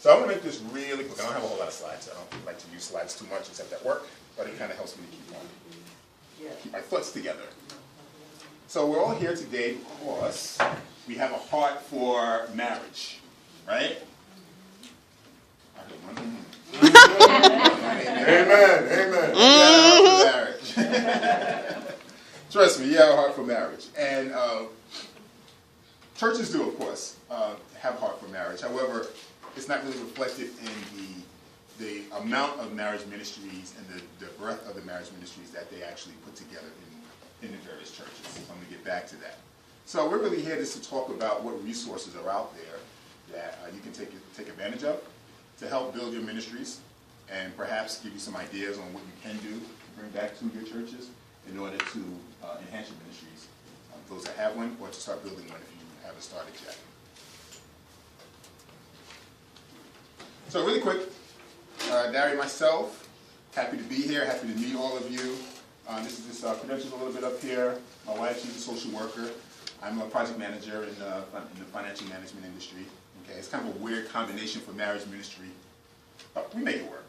So I'm going to make this really quick. I don't have a whole lot of slides. I don't like to use slides too much except at work, but it kind of helps me to keep my thoughts together. So we're all here today because we have a heart for marriage, right? Amen, amen. Marriage. Trust me, you have a heart for marriage. And churches do, of course, have a heart for marriage. However, it's not really reflected in the amount of marriage ministries and the breadth of the marriage ministries that they actually put together in the various churches. I'm going to get back to that. So we're really here just to talk about what resources are out there that you can take advantage of to help build your ministries and perhaps give you some ideas on what you can do to bring back to your churches in order to enhance your ministries, those that have one, or to start building one if you haven't started yet. So really quick, Darry, myself, happy to be here, happy to meet all of you. This is just credentials a little bit up here. My wife, she's a social worker. I'm a project manager in the financial management industry. Okay, it's kind of a weird combination for marriage ministry, but we make it work.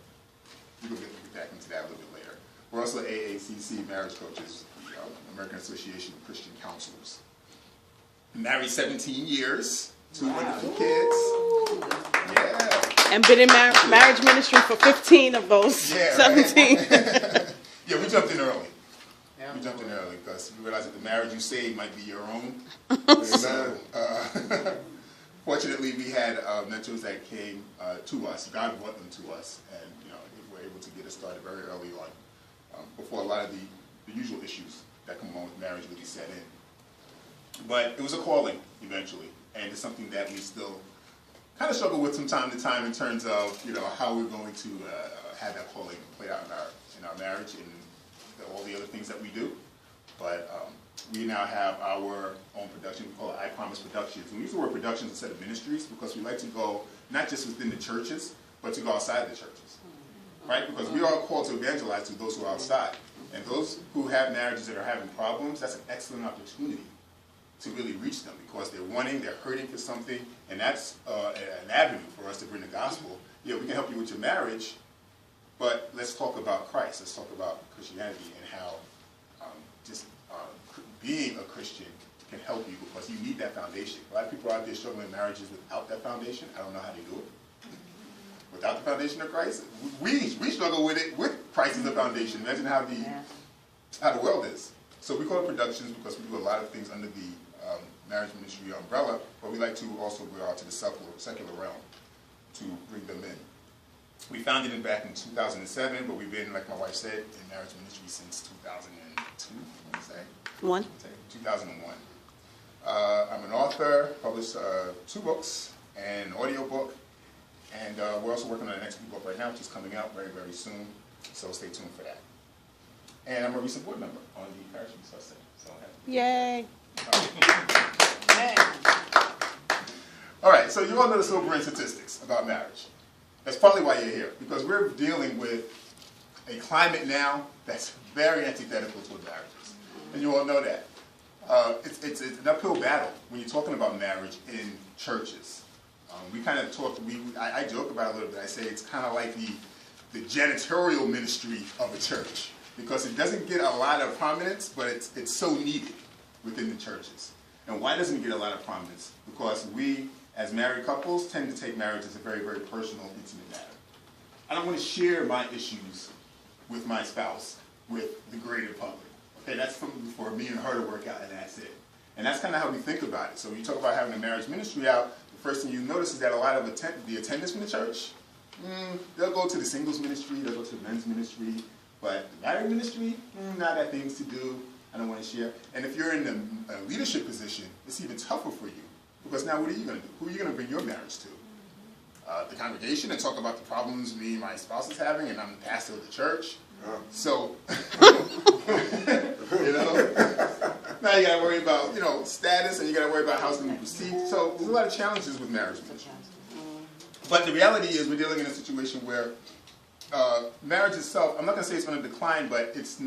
We'll get back into that a little bit later. We're also AACC marriage coaches, the American Association of Christian Counselors. Married 17 years, 2 wonderful kids. Yeah. And been in marriage ministry for 15 of those 17. Right? Yeah, we jumped in early. Yeah. We jumped in early because we realized that the marriage you saved might be your own. So, fortunately, we had mentors that came to us. God brought them to us, and they were able to get us started very early on, before a lot of the usual issues that come along with marriage really set in. But it was a calling eventually, and it's something that we still kind of struggle with from time to time in terms of how we're going to have that calling played out in our marriage and all the other things that we do. But we now have our own production. We call it I Promise Productions. And we use the word productions instead of ministries because we like to go not just within the churches, but to go outside of the churches, right? Because we are called to evangelize to those who are outside. And those who have marriages that are having problems, that's an excellent opportunity to really reach them because they're hurting for something, and that's an avenue for us to bring the gospel. Yeah, we can help you with your marriage, but let's talk about Christ. Let's talk about Christianity and how being a Christian can help you because you need that foundation. A lot of people are out there struggling in marriages without that foundation. I don't know how they do it. Without the foundation of Christ, we struggle with it with Christ as the foundation. Imagine how the world is. So we call it productions because we do a lot of things under the marriage ministry umbrella, but we like to also go out to the secular realm to bring them in. We founded it back in 2007, but we've been, like my wife said, in marriage ministry since 2002, I want to say. 2001. I'm an author, published 2 books and an audio book, and we're also working on the next book right now, which is coming out very, very soon, so stay tuned for that. And I'm a recent board member on the Parish Resource Center. So yay! All right, so you all know the sobering statistics about marriage. That's partly why you're here, because we're dealing with a climate now that's very antithetical toward marriages. And you all know that. It's an uphill battle when you're talking about marriage in churches. We kind of talk, I joke about it a little bit. I say it's kind of like the janitorial ministry of a church, because it doesn't get a lot of prominence, but it's so needed within the churches. And why doesn't it get a lot of prominence? Because we, as married couples, tend to take marriage as a very, very personal, intimate matter. I don't want to share my issues with my spouse with the greater public. Okay, that's for me and her to work out, and that's it. And that's kind of how we think about it. So when you talk about having a marriage ministry out, the first thing you notice is that a lot of the attendants from the church, they'll go to the singles ministry, they'll go to the men's ministry, but the married ministry, not that things to do. I don't want to share. And if you're in a leadership position, it's even tougher for you. Because now what are you going to do? Who are you going to bring your marriage to? The congregation and talk about the problems me and my spouse is having, and I'm the pastor of the church. So, now you got to worry about, status, and you got to worry about how it's going to be perceived. So there's a lot of challenges with marriage ministry. But the reality is we're dealing in a situation where marriage itself, I'm not going to say it's going to decline, but its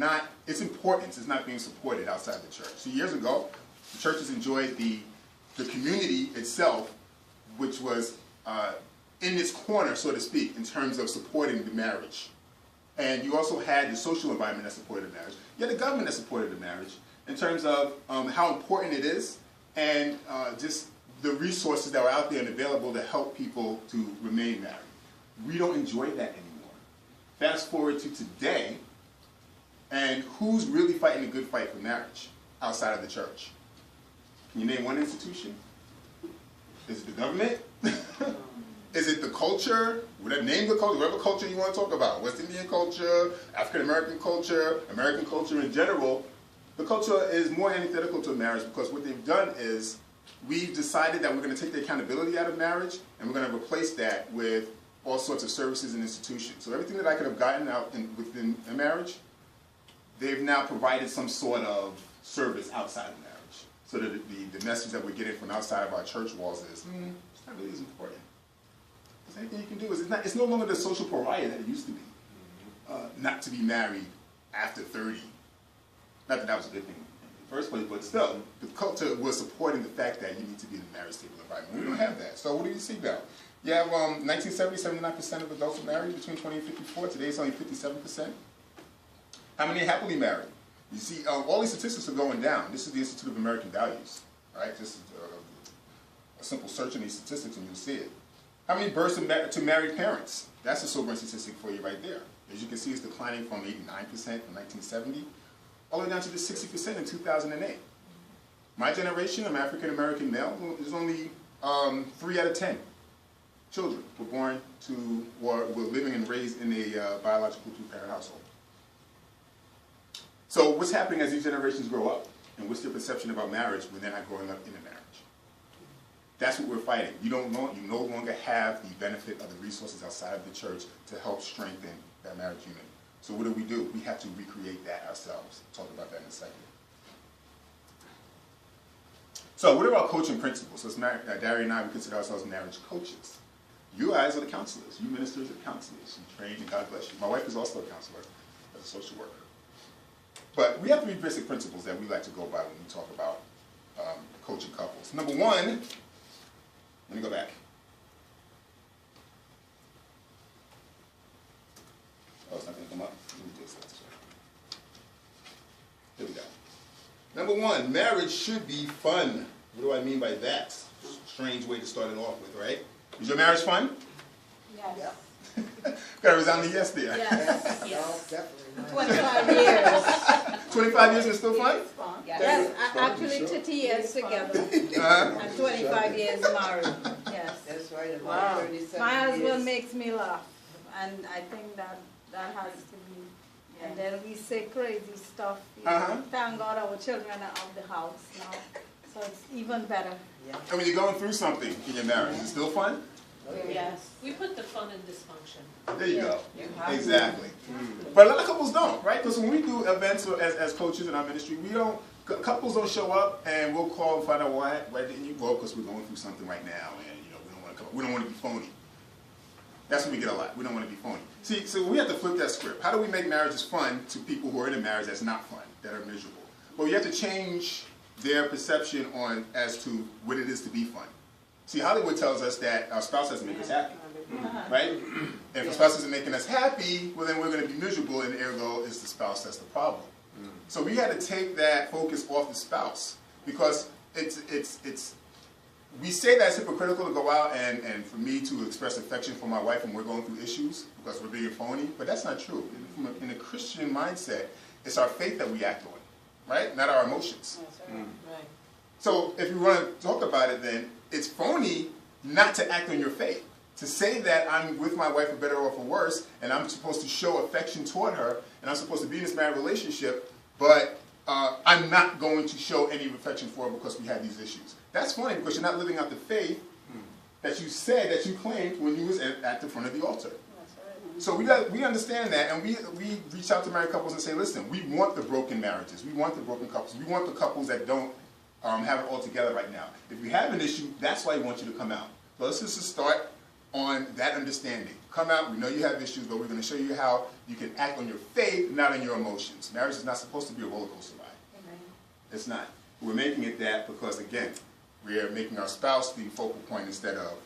importance is not being supported outside the church. So years ago, the churches enjoyed the community itself, which was in its corner, so to speak, in terms of supporting the marriage. And you also had the social environment that supported the marriage. You had the government that supported the marriage in terms of how important it is and just the resources that were out there and available to help people to remain married. We don't enjoy that anymore. Fast forward to today, and who's really fighting a good fight for marriage outside of the church? Can you name one institution? Is it the government? Is it the culture? Name the culture, whatever culture you want to talk about. West Indian culture, African American culture in general. The culture is more antithetical to marriage because what they've done is we've decided that we're going to take the accountability out of marriage and we're going to replace that with all sorts of services and institutions. So everything that I could have gotten out within a marriage, they've now provided some sort of service outside of marriage. So that the message that we're getting from outside of our church walls is, it's not really as important. Because anything you can do is, it's no longer the social pariah that it used to be. Not to be married after 30. Not that that was a good thing in the first place, but still, the culture was supporting the fact that you need to be in a marriage stable environment. We don't have that. So what do you see now? You have 1970, 79% of adults were married between 20 and 54. Today it's only 57%. How many are happily married? You see, all these statistics are going down. This is the Institute of American Values. All right? This is a simple search in these statistics and you'll see it. How many births to married parents? That's a sobering statistic for you right there. As you can see, it's declining from 89% from 1970 all the way down to just 60% in 2008. My generation, I'm African American male, there's only 3 out of 10 children were born to, or were living and raised in a biological two-parent household. So what's happening as these generations grow up? And what's their perception about marriage when they're not growing up in a marriage? That's what we're fighting. You no longer have the benefit of the resources outside of the church to help strengthen that marriage unit. So what do? We have to recreate that ourselves. We'll talk about that in a second. So what are our coaching principles? So Dari and I, we consider ourselves marriage coaches. You guys are the counselors. You ministers are counselors. You train, and God bless you. My wife is also a counselor as a social worker. But we have 3 basic principles that we like to go by when we talk about coaching couples. Number 1, let me go back. Oh, it's not going to come up. Let me do this. Here we go. Number 1, marriage should be fun. What do I mean by that? Strange way to start it off with, right? Is your marriage fun? Yes. Got a resounding yes there. Yes. Yes. Definitely. 25 years. 25 years is still fun? Yes, actually 30 years together. And 25 years married. Yes. That's right. Wow. 37 My husband years. makes me laugh. And I think that has to be. And then we say crazy stuff. Thank God our children are out of the house now. So it's even better. Yeah. And when you're going through something in your marriage, is it still fun? Yes. We put the fun in dysfunction. There you go. You have Exactly. But a lot of couples don't, right? Because when we do events as coaches in our ministry, couples don't show up and we'll call and find out why didn't you go? Because we're going through something right now and we don't want to be phony. That's what we get a lot. We don't want to be phony. See, so we have to flip that script. How do we make marriages fun to people who are in a marriage that's not fun, that are miserable? Well, you have to change their perception as to what it is to be fun. See, Hollywood tells us that our spouse has to make us happy, right? And if a spouse isn't making us happy, well, then we're going to be miserable, and ergo, it's the spouse that's the problem. So we had to take that focus off the spouse because we say that it's hypocritical to go out and for me to express affection for my wife when we're going through issues because we're being phony, but that's not true. In a Christian mindset, it's our faith that we act on, right? Not our emotions. That's right. Right. So if you want to talk about it, then it's phony not to act on your faith. To say that I'm with my wife for better or for worse, and I'm supposed to show affection toward her, and I'm supposed to be in this married relationship, but I'm not going to show any affection for her because we have these issues. That's funny because you're not living out the faith that you said, that you claimed when you was at the front of the altar. So we understand that, and we reach out to married couples and say, listen, we want the broken marriages. We want the broken couples. We want the couples that don't have it all together right now. If you have an issue, that's why we want you to come out. So let's just start on that understanding. Come out, we know you have issues, but we're going to show you how you can act on your faith, not on your emotions. Marriage is not supposed to be a roller coaster ride. It's not. We're making it that because, again, we're making our spouse the focal point instead of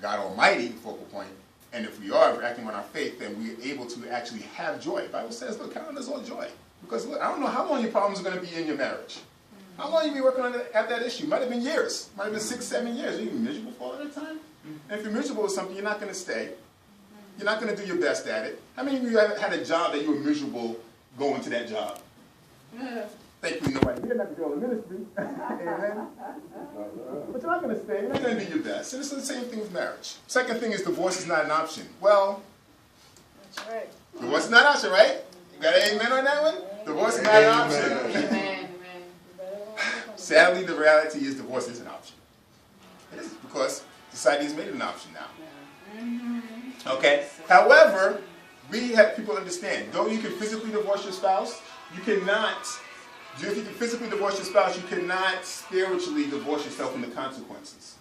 God Almighty, the focal point, and if we are acting on our faith, then we're able to actually have joy. The Bible says, look, count it as all joy. Because look, I don't know how long your problems are going to be in your marriage. How long you be working on at that issue? Might have been years. Might have been 6, 7 years. Are you miserable for all that time? And if you're miserable with something, you're not going to stay. You're not going to do your best at it. How many of you have had a job that you were miserable going to that job? Thankfully, nobody here not to go to ministry. Amen. But you're not going to stay. You're not going to do your best. And it's the same thing with marriage. Second thing is divorce is not an option. Well, That's right. divorce is not an option, right? You got an amen on that one? Divorce is not an option. Amen. Sadly, the reality is divorce is an option. It is, because society has made it an option now. Okay? However, we have people understand, though you can physically divorce your spouse, you cannot, if you can physically divorce your spouse, you cannot spiritually divorce yourself from the consequences.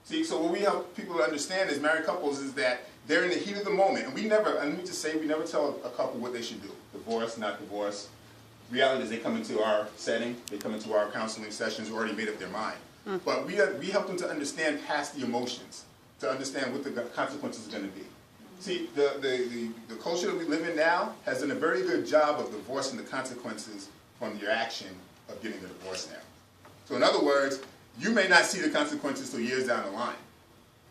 See, so what we help people to understand as married couples is that they're in the heat of the moment. And we never, and let me just say, we never tell a couple what they should do. Divorce, not divorce. Reality is they come into our setting, they come into our counseling sessions, already made up their mind. But we help them to understand past the emotions, to understand what the consequences are going to be. See, the culture that we live in now has done a very good job of divorcing the consequences from your action of getting the divorce now. So in other words, you may not see the consequences till years down the line.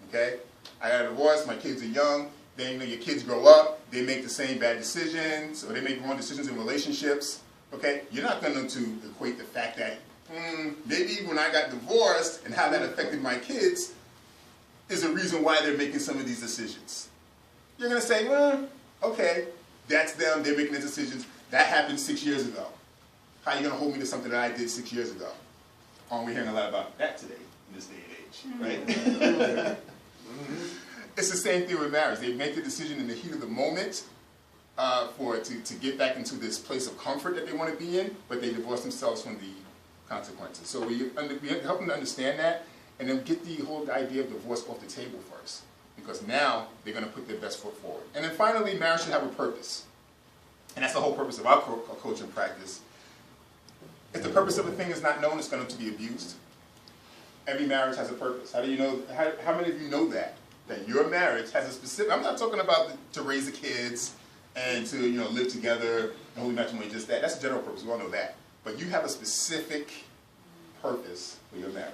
Okay? I got a divorce, my kids are young, then you know, your kids grow up, they make the same bad decisions, or they make wrong decisions in relationships. Okay? You're not going to equate the fact that maybe when I got divorced and how that affected my kids is a reason why they're making some of these decisions. You're going to say, well, okay, that's them, they're making the decisions. That happened 6 years ago. How are you going to hold me to something that I did 6 years ago? Aren't we hearing a lot about that today, in this day and age, right? It's the same thing with marriage. They make the decision in the heat of the moment to get back into this place of comfort that they want to be in, but they divorce themselves from the consequences. So we help them to understand that, and then get the whole idea of divorce off the table first. Because now they're going to put their best foot forward. And then finally, marriage should have a purpose. And that's the whole purpose of our coaching practice. If the purpose of a thing is not known, it's going to be abused. Every marriage has a purpose. How do you know? How many of you know that? That your marriage has a specific, I'm not talking about to raise the kids and to live together and holy matrimony, just that. That's a general purpose. We all know that. But you have a specific purpose for your marriage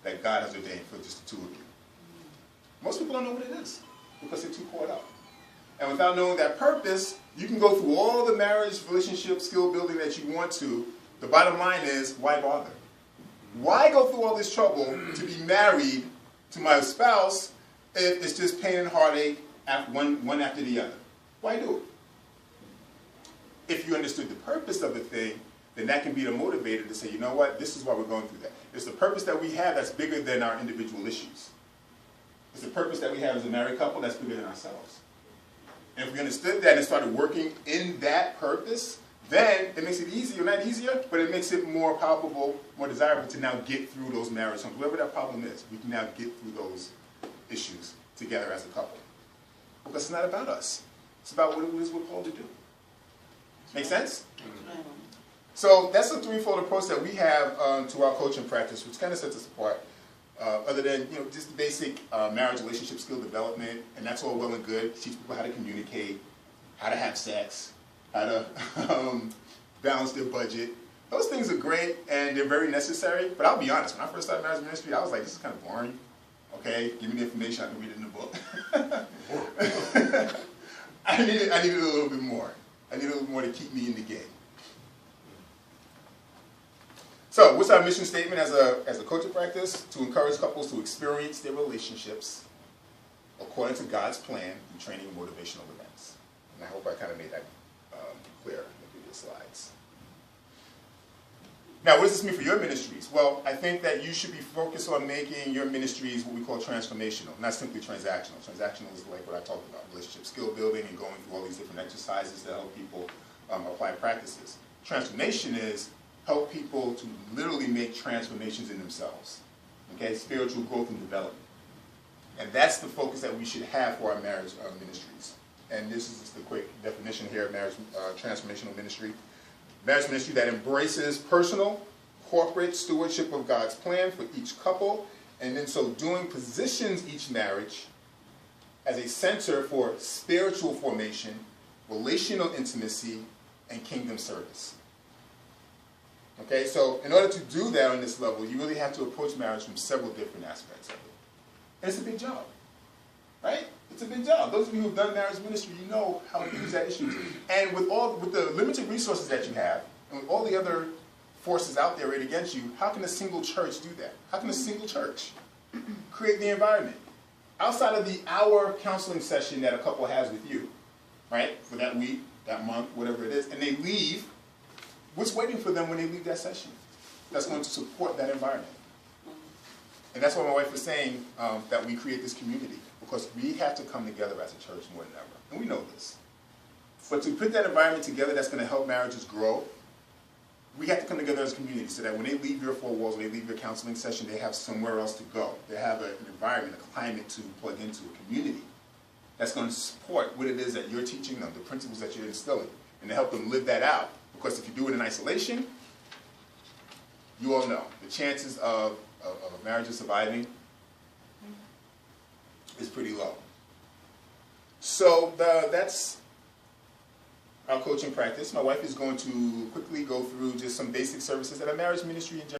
that God has ordained for just the two of you. Most people don't know what it is because they're too caught up. And without knowing that purpose, you can go through all the marriage, relationship, skill building that you want to. The bottom line is, why bother? Why go through all this trouble to be married to my spouse if it's just pain and heartache one after the other? Why do it? If you understood the purpose of the thing, then that can be the motivator to say, you know what, this is why we're going through that. It's the purpose that we have that's bigger than our individual issues. It's the purpose that we have as a married couple that's bigger than ourselves. And if we understood that and started working in that purpose, then it makes it easier, not easier, but it makes it more palpable, more desirable to now get through those marriage homes. Whatever that problem is, we can now get through those issues together as a couple. Because it's not about us. It's about what it is we're called to do. Make sense? So that's a threefold approach that we have to our coaching practice, which kind of sets us apart. Other than just the basic marriage relationship skill development, and that's all well and good. Teach people how to communicate, how to have sex, how to balance their budget. Those things are great and they're very necessary. But I'll be honest, when I first started marriage ministry, I was like, this is kind of boring. Okay, give me the information, I can read it in the book. I needed a little bit more. I needed a little more to keep me in the game. So, what's our mission statement as a coaching practice? To encourage couples to experience their relationships according to God's plan through training and motivational events. And I hope I kind of made that clear in the previous slides. Now, what does this mean for your ministries? Well, I think that you should be focused on making your ministries what we call transformational, not simply transactional. Transactional is like what I talked about, relationship skill building and going through all these different exercises to help people apply practices. Transformation is help people to literally make transformations in themselves. Okay, spiritual growth and development. And that's the focus that we should have for our marriage ministries. And this is just a quick definition here of marriage transformational ministry. Marriage ministry that embraces personal, corporate stewardship of God's plan for each couple and in so doing positions each marriage as a center for spiritual formation, relational intimacy, and kingdom service. Okay, so in order to do that on this level, you really have to approach marriage from several different aspects of it. And it's a big job, right? It's a big job. Those of you who've done marriage ministry, you know how huge that issue is. And with the limited resources that you have, and with all the other forces out there right against you, how can a single church do that? How can a single church create the environment? Outside of the hour counseling session that a couple has with you, right, for that week, that month, whatever it is, and they leave, what's waiting for them when they leave that session? That's going to support that environment. And that's why my wife was saying that we create this community, because we have to come together as a church more than ever. And we know this. But to put that environment together that's going to help marriages grow, we have to come together as a community so that when they leave your four walls, when they leave your counseling session, they have somewhere else to go. They have an environment, a climate to plug into, a community that's going to support what it is that you're teaching them, the principles that you're instilling, and to help them live that out. Because if you do it in isolation, you all know the chances of a marriage surviving is pretty low. So that's our coaching practice. My wife is going to quickly go through just some basic services that a marriage ministry in general